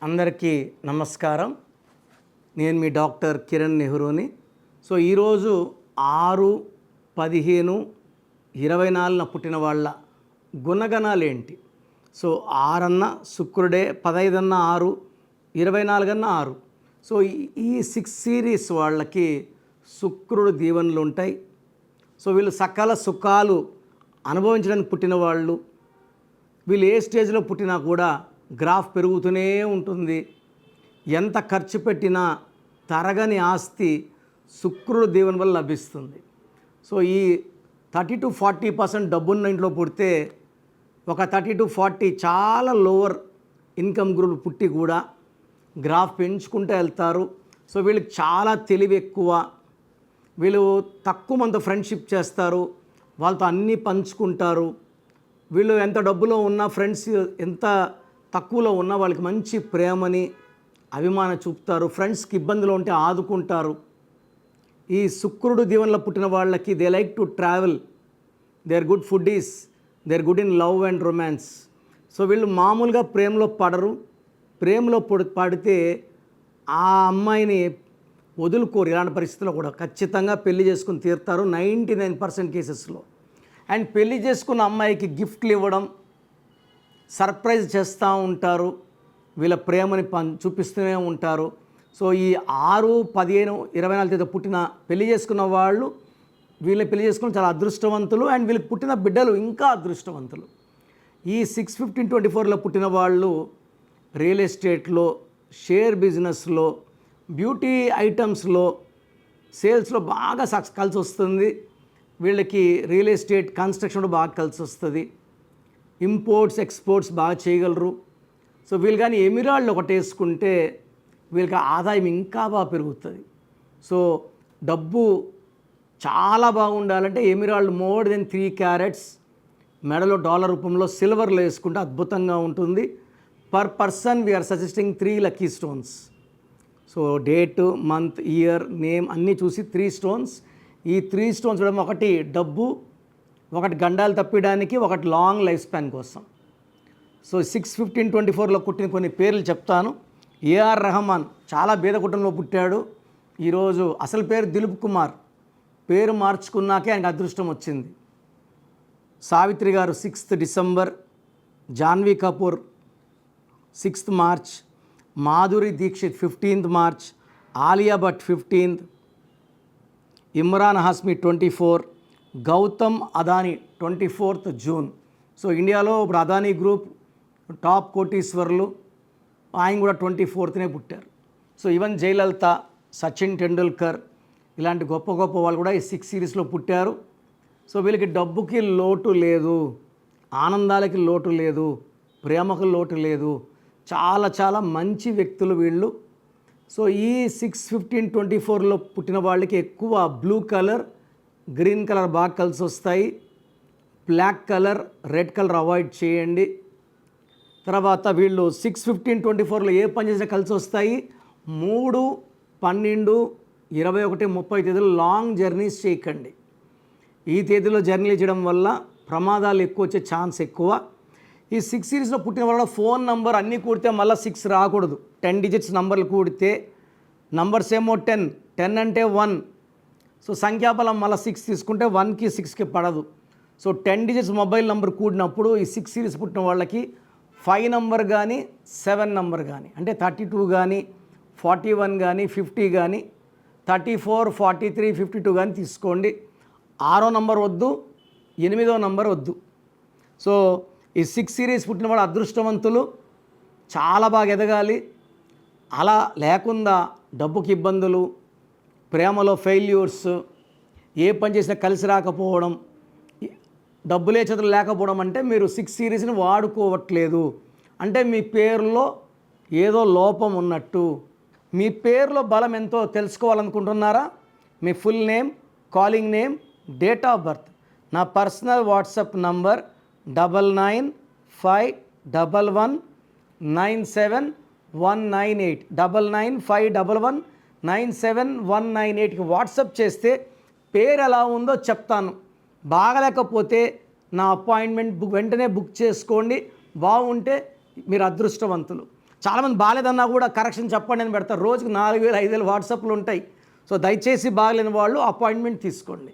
అందరికీ నమస్కారం. నేను మీ డాక్టర్ కిరణ్ నెహ్రూని. సో ఈరోజు 6-15-24 పుట్టిన వాళ్ళ గుణగణాలు ఏంటి? సో 6 అన్న శుక్రుడే, 15 అన్న 6, 24 అన్న 6. సో ఈ 6 సిరీస్ వాళ్ళకి శుక్రుడు దీవెనలు ఉంటాయి. సో వీళ్ళు సకల సుఖాలు అనుభవించడానికి పుట్టిన వాళ్ళు. వీళ్ళు ఏ స్టేజ్లో పుట్టినా కూడా గ్రాఫ్ పెరుగుతూనే ఉంటుంది. ఎంత ఖర్చు పెట్టినా తరగని ఆస్తి శుక్రుడు దీవెన వల్ల లభిస్తుంది. సో ఈ 30-40% డబ్బున్న ఇంట్లో పుడితే ఒక 30-40 చాలా లోవర్ ఇన్కమ్ గ్రూప్ పుట్టి కూడా గ్రాఫ్ పెంచుకుంటూ వెళ్తారు. సో వీళ్ళకి చాలా తెలివి ఎక్కువ. వీళ్ళు తక్కువ మంది ఫ్రెండ్షిప్ చేస్తారు, వాళ్ళతో అన్నీ పంచుకుంటారు. వీళ్ళు ఎంత డబ్బులో ఉన్నా, ఫ్రెండ్స్ ఎంత తక్కువలో ఉన్నా వాళ్ళకి మంచి ప్రేమని అభిమానం చూపుతారు. ఫ్రెండ్స్కి ఇబ్బందులు ఉంటే ఆదుకుంటారు. ఈ శుక్రుడు దీవెనలో పుట్టిన వాళ్ళకి they like to travel, they are good foodies, they are good in love and romance. So వీళ్ళు మామూలుగా ప్రేమలో పడరు. ప్రేమలో పడితే ఆ అమ్మాయిని వదులుకోరు. ఇలాంటి పరిస్థితుల్లో కూడా ఖచ్చితంగా పెళ్లి చేసుకుని తీరుతారు 99% కేసెస్లో. అండ్ పెళ్లి చేసుకున్న అమ్మాయికి గిఫ్ట్లు ఇవ్వడం, సర్ప్రైజ్ చేస్తూ ఉంటారు. వీళ్ళ ప్రేమని చూపిస్తూనే ఉంటారు. సో ఈ 6-15-24 తేదీ పుట్టిన పెళ్లి చేసుకున్న వాళ్ళు వీళ్ళని పెళ్లి చేసుకుని చాలా అదృష్టవంతులు. అండ్ వీళ్ళకి పుట్టిన బిడ్డలు ఇంకా అదృష్టవంతులు. ఈ 6-15-24లో పుట్టిన వాళ్ళు రియల్ ఎస్టేట్లో, షేర్ బిజినెస్లో, బ్యూటీ ఐటమ్స్లో, సేల్స్లో బాగా కలిసి వస్తుంది. వీళ్ళకి రియల్ ఎస్టేట్, కన్స్ట్రక్షన్లో బాగా కలిసి వస్తుంది. ఇంపోర్ట్స్, ఎక్స్పోర్ట్స్ బాగా చేయగలరు. సో వీళ్ళు కానీ ఎమిరాల్డ్ ఒకటి వేసుకుంటే వీళ్ళకి ఆదాయం ఇంకా బాగా పెరుగుతుంది. సో డబ్బు చాలా బాగుండాలంటే ఎమిరాల్డ్ మోర్ దెన్ 3 క్యారెట్స్ మెడలో డాలర్ రూపంలో సిల్వర్లో వేసుకుంటే అద్భుతంగా ఉంటుంది. Per person we are suggesting 3 lucky stones. So date, month, year, name అన్నీ చూసి 3 స్టోన్స్. ఈ 3 స్టోన్స్ చూడడం, ఒకటి డబ్బు, ఒకటి గండాలు తప్పించడానికి, ఒకటి లాంగ్ లైఫ్ స్పాన్ కోసం. సో 6-15-24లో పుట్టిన కొన్ని పేర్లు చెప్తాను. ఏఆర్ రెహమాన్ చాలా పేద కుటుంబంలో పుట్టాడు. ఈరోజు అసలు పేరు దిలీప్ కుమార్. పేరు మార్చుకున్నాకే ఆయనకు అదృష్టం వచ్చింది. సావిత్రి గారు 6th December, Janhvi Kapoor 6th March, Madhuri Dixit 15th March, Alia Bhatt 15th, Emraan Hashmi 24, Gautam Adani 24th June. So ఇండియాలో ఇప్పుడు అదానీ గ్రూప్ టాప్ కోటీశ్వర్లు, ఆయన కూడా 24th పుట్టారు. సో ఈవెన్ జయలలిత, సచిన్ టెండూల్కర్ ఇలాంటి గొప్ప గొప్ప వాళ్ళు కూడా ఈ 6 సిరీస్లో పుట్టారు. సో వీళ్ళకి డబ్బుకి లోటు లేదు, ఆనందాలకి లోటు లేదు, ప్రేమకు లోటు లేదు. చాలా చాలా మంచి వ్యక్తులు వీళ్ళు. సో ఈ 6-15-24లో పుట్టిన వాళ్ళకి ఎక్కువ బ్లూ కలర్, గ్రీన్ కలర్ బాగా కలిసి వస్తాయి. Black colour, red colour avoid చేయండి. తర్వాత వీళ్ళు 6-15-24లో ఏ పని చేసినా కలిసి వస్తాయి. 3, 12, 21, 30 తేదీలో లాంగ్ జర్నీస్ చేయకండి. ఈ తేదీలో జర్నీలు చేయడం వల్ల ప్రమాదాలు ఎక్కువ వచ్చే ఛాన్స్ ఎక్కువ. ఈ 6 సిరీస్లో పుట్టిన వాళ్ళ ఫోన్ నంబర్ అన్నీ కూడితే మళ్ళీ 6 రాకూడదు. 10 డిజిట్స్ నంబర్లు కూడితే, నంబర్స్ ఏమో 10 అంటే 1. సో సంఖ్యాబలం మళ్ళీ 6 తీసుకుంటే 1కి 6కి పడదు. సో 10 డిజిట్స్ మొబైల్ నెంబర్ కూడినప్పుడు ఈ 6 సిరీస్ పుట్టిన వాళ్ళకి 5 నంబర్ కానీ 7 నంబర్ కానీ, అంటే 32 కానీ 41 కానీ 50 కానీ 34, 43, 52 కానీ తీసుకోండి. 6వ నంబర్ వద్దు, 8వ నంబర్ వద్దు. సో ఈ 6 సిరీస్ పుట్టిన వాళ్ళు అదృష్టవంతులు, చాలా బాగా ఎదగాలి. అలా లేకుండా డబ్బుకి ఇబ్బందులు, ప్రేమలో ఫెయిల్యూర్స్, ఏ పని చేసినా కలిసి రాకపోవడం, డబ్బులే చేతులు లేకపోవడం అంటే మీరు 6 సిరీస్ని వాడుకోవట్లేదు అంటే మీ పేరులో ఏదో లోపం ఉన్నట్టు. మీ పేరులో బలం ఎంతో తెలుసుకోవాలనుకుంటున్నారా? మీ full name, calling name, date of birth, నా పర్సనల్ వాట్సాప్ నంబర్ 9951197198 9951197198కి వాట్సాప్ చేస్తే పేరు ఎలా ఉందో చెప్తాను. బాగలేకపోతే నా అపాయింట్మెంట్ వెంటనే బుక్ చేసుకోండి. బాగుంటే మీరు అదృష్టవంతులు. చాలామంది బాగాలేదన్నా కూడా కరెక్షన్ చెప్పండి అని పెడతారు. రోజుకి 4000 5000 వాట్సాప్లు ఉంటాయి. సో దయచేసి బాగలేని వాళ్ళు అపాయింట్మెంట్ తీసుకోండి.